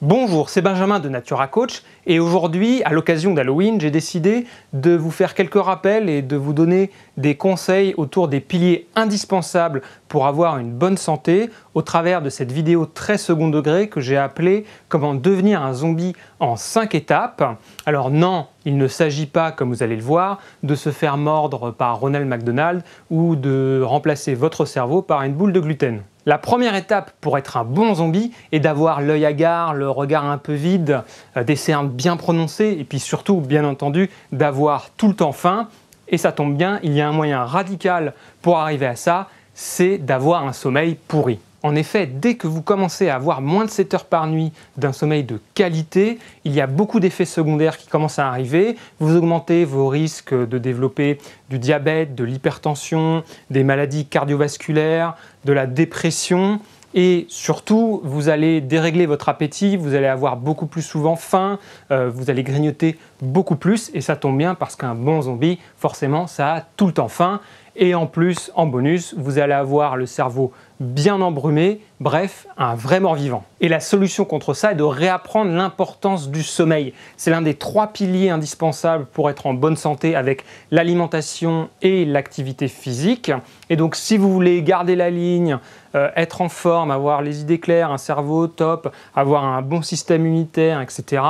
Bonjour, c'est Benjamin de Natura Coach et aujourd'hui, à l'occasion d'Halloween, j'ai décidé de vous faire quelques rappels et de vous donner des conseils autour des piliers indispensables pour avoir une bonne santé au travers de cette vidéo très second degré que j'ai appelée « Comment devenir un zombie en 5 étapes ». Alors non, il ne s'agit pas, comme vous allez le voir, de se faire mordre par Ronald McDonald ou de remplacer votre cerveau par une boule de gluten. La première étape pour être un bon zombie est d'avoir l'œil hagard, le regard un peu vide, des cernes bien prononcées et puis surtout, bien entendu, d'avoir tout le temps faim. Et ça tombe bien, il y a un moyen radical pour arriver à ça, c'est d'avoir un sommeil pourri. En effet, dès que vous commencez à avoir moins de 7 heures par nuit d'un sommeil de qualité, il y a beaucoup d'effets secondaires qui commencent à arriver. Vous augmentez vos risques de développer du diabète, de l'hypertension, des maladies cardiovasculaires, de la dépression. Et surtout, vous allez dérégler votre appétit, vous allez avoir beaucoup plus souvent faim, vous allez grignoter beaucoup plus. Et ça tombe bien parce qu'un bon zombie, forcément, ça a tout le temps faim. Et en plus, en bonus, vous allez avoir le cerveau bien embrumé, bref, un vrai mort-vivant. Et la solution contre ça est de réapprendre l'importance du sommeil. C'est l'un des 3 piliers indispensables pour être en bonne santé avec l'alimentation et l'activité physique. Et donc, si vous voulez garder la ligne, être en forme, avoir les idées claires, un cerveau top, avoir un bon système immunitaire, etc.,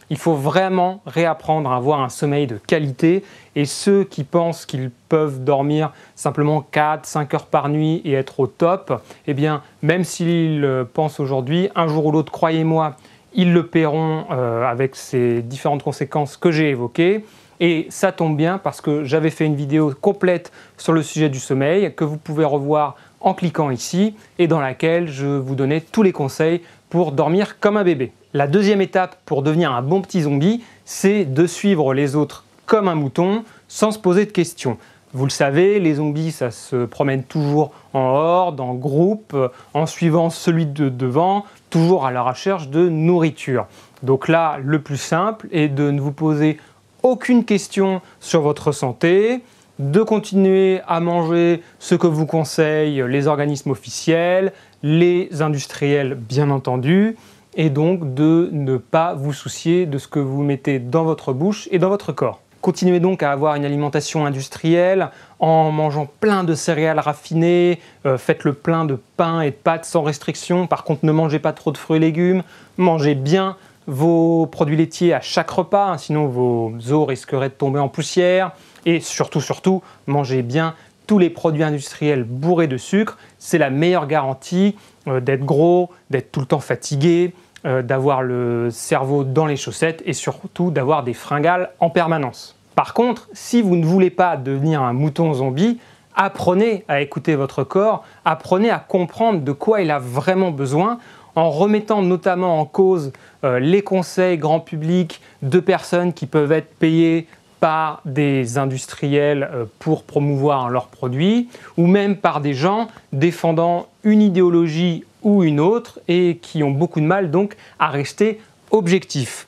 il faut vraiment réapprendre à avoir un sommeil de qualité. Et ceux qui pensent qu'ils peuvent dormir simplement 4-5 heures par nuit et être au top, eh bien, même s'ils pensent aujourd'hui, un jour ou l'autre, croyez-moi, ils le paieront avec ces différentes conséquences que j'ai évoquées. Et ça tombe bien parce que j'avais fait une vidéo complète sur le sujet du sommeil que vous pouvez revoir en cliquant ici et dans laquelle je vous donnais tous les conseils pour dormir comme un bébé. La deuxième étape pour devenir un bon petit zombie, c'est de suivre les autres comme un mouton sans se poser de questions. Vous le savez, les zombies, ça se promène toujours en horde, en groupe, en suivant celui de devant, toujours à la recherche de nourriture. Donc là, le plus simple est de ne vous poser aucune question sur votre santé, de continuer à manger ce que vous conseillent les organismes officiels, les industriels bien entendu, et donc de ne pas vous soucier de ce que vous mettez dans votre bouche et dans votre corps. Continuez donc à avoir une alimentation industrielle en mangeant plein de céréales raffinées, faites le plein de pain et de pâtes sans restriction. Par contre, ne mangez pas trop de fruits et légumes, mangez bien vos produits laitiers à chaque repas, hein, sinon vos os risqueraient de tomber en poussière. Et surtout, mangez bien tous les produits industriels bourrés de sucre. C'est la meilleure garantie d'être gros, d'être tout le temps fatigué, d'avoir le cerveau dans les chaussettes et surtout d'avoir des fringales en permanence. Par contre, si vous ne voulez pas devenir un mouton zombie, apprenez à écouter votre corps, apprenez à comprendre de quoi il a vraiment besoin en remettant notamment en cause les conseils grand public de personnes qui peuvent être payées par des industriels pour promouvoir leurs produits ou même par des gens défendant une idéologie ou une autre et qui ont beaucoup de mal donc à rester objectifs.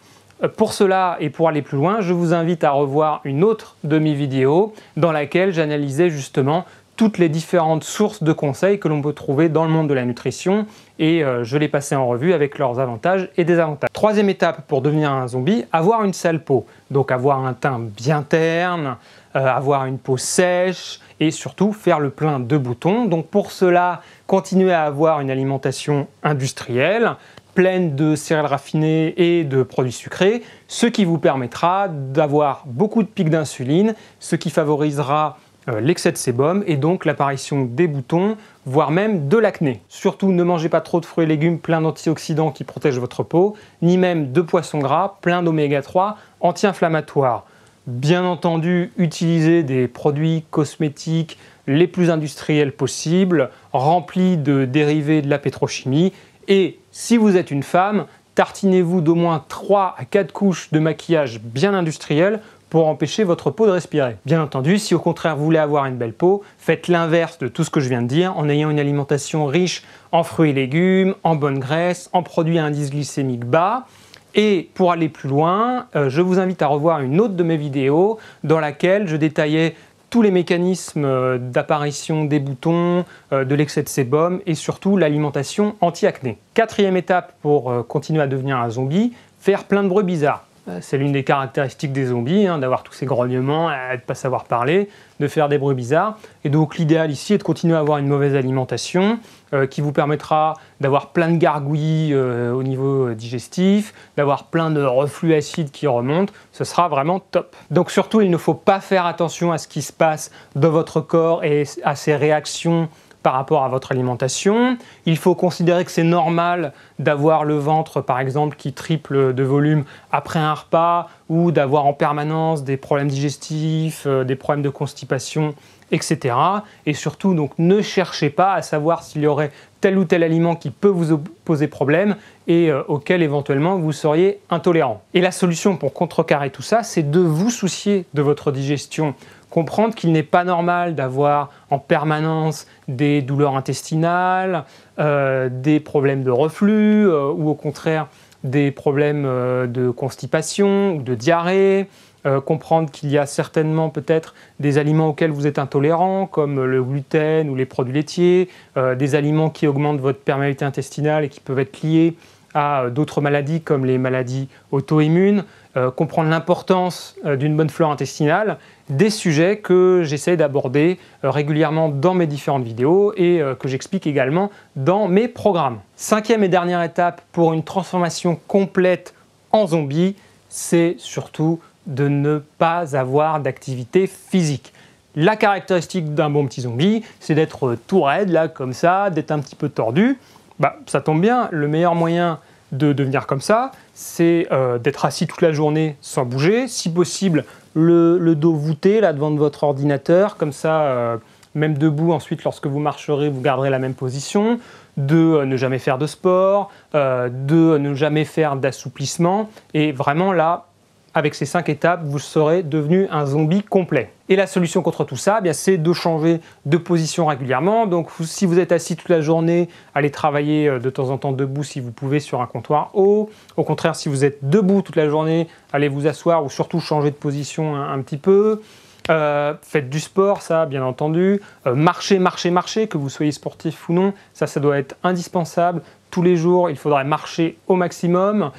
Pour cela et pour aller plus loin, je vous invite à revoir une autre de mes vidéos dans laquelle j'analysais justement toutes les différentes sources de conseils que l'on peut trouver dans le monde de la nutrition et je les passais en revue avec leurs avantages et désavantages. Troisième étape pour devenir un zombie, avoir une sale peau. Donc avoir un teint bien terne, avoir une peau sèche et surtout faire le plein de boutons. Donc pour cela, continuez à avoir une alimentation industrielle, pleine de céréales raffinées et de produits sucrés, ce qui vous permettra d'avoir beaucoup de pics d'insuline, ce qui favorisera l'excès de sébum et donc l'apparition des boutons, voire même de l'acné. Surtout, ne mangez pas trop de fruits et légumes pleins d'antioxydants qui protègent votre peau, ni même de poissons gras pleins d'oméga 3 anti-inflammatoires. Bien entendu, utilisez des produits cosmétiques les plus industriels possibles, remplis de dérivés de la pétrochimie. Et si vous êtes une femme, tartinez-vous d'au moins 3 à 4 couches de maquillage bien industriel pour empêcher votre peau de respirer. Bien entendu, si au contraire vous voulez avoir une belle peau, faites l'inverse de tout ce que je viens de dire en ayant une alimentation riche en fruits et légumes, en bonnes graisses, en produits à indice glycémique bas. Et pour aller plus loin, je vous invite à revoir une autre de mes vidéos dans laquelle je détaillais tous les mécanismes d'apparition des boutons, de l'excès de sébum et surtout l'alimentation anti-acné. Quatrième étape pour continuer à devenir un zombie, faire plein de bruits bizarres. C'est l'une des caractéristiques des zombies, d'avoir tous ces grognements, de ne pas savoir parler, de faire des bruits bizarres. Et donc l'idéal ici est de continuer à avoir une mauvaise alimentation qui vous permettra d'avoir plein de gargouillis au niveau digestif, d'avoir plein de reflux acides qui remontent. Ce sera vraiment top. Donc surtout, il ne faut pas faire attention à ce qui se passe dans votre corps et à ses réactions par rapport à votre alimentation. Il faut considérer que c'est normal d'avoir le ventre, par exemple, qui triple de volume après un repas ou d'avoir en permanence des problèmes digestifs, des problèmes de constipation, etc. Et surtout, donc, ne cherchez pas à savoir s'il y aurait tel ou tel aliment qui peut vous poser problème et auquel éventuellement vous seriez intolérant. Et la solution pour contrecarrer tout ça, c'est de vous soucier de votre digestion. Comprendre qu'il n'est pas normal d'avoir en permanence des douleurs intestinales, des problèmes de reflux ou au contraire des problèmes de constipation ou de diarrhée. Comprendre qu'il y a certainement peut-être des aliments auxquels vous êtes intolérant, comme le gluten ou les produits laitiers, des aliments qui augmentent votre perméabilité intestinale et qui peuvent être liés à d'autres maladies comme les maladies auto-immunes, comprendre l'importance d'une bonne flore intestinale, des sujets que j'essaie d'aborder régulièrement dans mes différentes vidéos et que j'explique également dans mes programmes. Cinquième et dernière étape pour une transformation complète en zombie, c'est surtout de ne pas avoir d'activité physique. La caractéristique d'un bon petit zombie, c'est d'être tout raide, là, comme ça, d'être un petit peu tordu. Ça tombe bien, le meilleur moyen de devenir comme ça, c'est d'être assis toute la journée sans bouger, si possible le dos voûté là devant votre ordinateur, comme ça, même debout ensuite lorsque vous marcherez, vous garderez la même position, de ne jamais faire de sport, de ne jamais faire d'assouplissement, et vraiment là, avec ces 5 étapes, vous serez devenu un zombie complet. Et la solution contre tout ça, c'est de changer de position régulièrement. Donc si vous êtes assis toute la journée, allez travailler de temps en temps debout si vous pouvez sur un comptoir haut. Au contraire, si vous êtes debout toute la journée, allez vous asseoir ou surtout changer de position un petit peu. Faites du sport, ça bien entendu. Marchez, que vous soyez sportif ou non, ça doit être indispensable. Tous les jours, il faudrait marcher au maximum.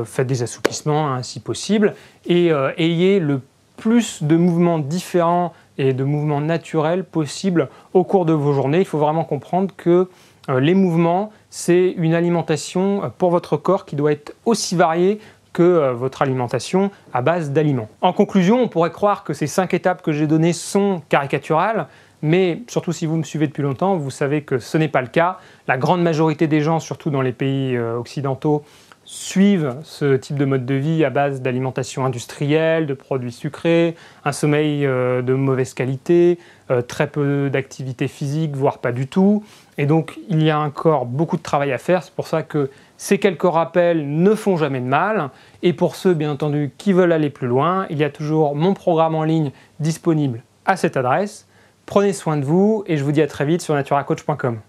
Faites des assouplissements si possible. Et ayez le plus de mouvements différents et de mouvements naturels possibles au cours de vos journées. Il faut vraiment comprendre que les mouvements, c'est une alimentation pour votre corps qui doit être aussi variée que votre alimentation à base d'aliments. En conclusion, on pourrait croire que ces 5 étapes que j'ai données sont caricaturales, mais surtout si vous me suivez depuis longtemps, vous savez que ce n'est pas le cas. La grande majorité des gens, surtout dans les pays occidentaux, suivent ce type de mode de vie à base d'alimentation industrielle, de produits sucrés, un sommeil de mauvaise qualité, très peu d'activité physique, voire pas du tout. Et donc, il y a encore beaucoup de travail à faire. C'est pour ça que ces quelques rappels ne font jamais de mal. Et pour ceux, bien entendu, qui veulent aller plus loin, il y a toujours mon programme en ligne disponible à cette adresse. Prenez soin de vous et je vous dis à très vite sur naturacoach.com.